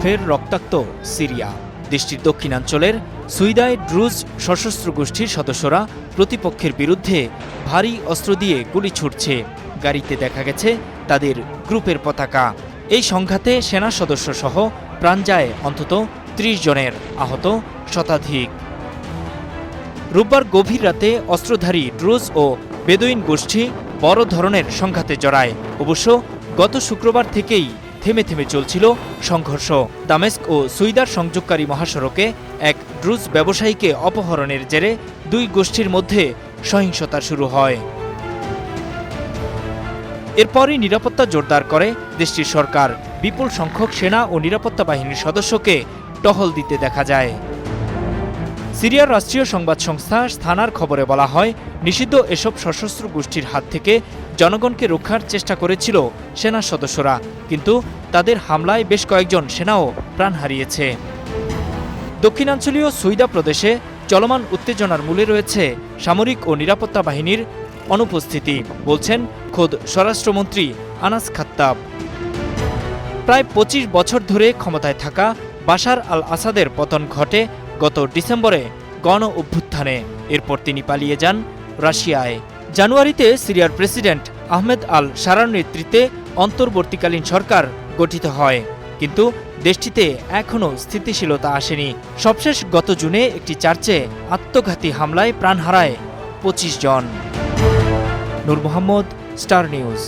ফের রক্তাক্ত সিরিয়া। দেশটির দক্ষিণাঞ্চলের সুইদায় ড্রুজ সশস্ত্র গোষ্ঠীর সদস্যরা প্রতিপক্ষের বিরুদ্ধে ভারী অস্ত্র দিয়ে গুলি ছুড়ছে। গাড়িতে দেখা গেছে তাদের গ্রুপের পতাকা। এই সংঘাতে সেনা সদস্যসহ প্রাণ যায় অন্তত ৩০ জনের, আহত শতাধিক। রোববার গভীর রাতে অস্ত্রধারী ড্রুজ ও বেদুইন গোষ্ঠী বড় ধরনের সংঘাতে জড়ায়। অবশ্য গত শুক্রবার থেকেই থেমে থেমে চলছিল সংঘর্ষ। দামেস্ক ও সুইদার সংযোগকারী মহাসড়কে এক ড্রুজ ব্যবসায়ীকে অপহরণের জেরে দুই গোষ্ঠীর মধ্যে সহিংসতা শুরু হয়। এরপরই নিরাপত্তা জোরদার করে দেশটির সরকার। বিপুল সংখ্যক সেনা ও নিরাপত্তা বাহিনীর সদস্যকে টহল দিতে দেখা যায়। সিরিয়ার রাষ্ট্রীয় সংবাদ সংস্থা স্থানার খবরে বলা হয়, নিষিদ্ধ এসব সশস্ত্র গোষ্ঠীর হাত থেকে জনগণকে রক্ষার চেষ্টা করেছিল সেনা সদস্যরা, কিন্তু তাদের হামলায় বেশ কয়েকজন সেনাও প্রাণ হারিয়েছে। দক্ষিণাঞ্চলীয় সুইদা প্রদেশে চলমান উত্তেজনার মূলে রয়েছে সামরিক ও নিরাপত্তা বাহিনীর অনুপস্থিতি, বলছেন খোদ স্বরাষ্ট্রমন্ত্রী আনাস খাত্তাব। প্রায় ২৫ বছর ধরে ক্ষমতায় থাকা বাশার আল আসাদের পতন ঘটে গত ডিসেম্বরে গণ অভ্যুত্থানে। এরপর তিনি পালিয়ে যান রাশিয়ায়। জানুয়ারিতে সিরিয়ার প্রেসিডেন্ট আহমেদ আল শারার নেতৃত্বে অন্তর্বর্তীকালীন সরকার গঠিত হয়, কিন্তু দেশটিতে এখনও স্থিতিশীলতা আসেনি। সবশেষ গত জুনে একটি চার্চে আত্মঘাতী হামলায় প্রাণ হারায় ২৫ জন। নূর মোহাম্মদ, স্টার নিউজ।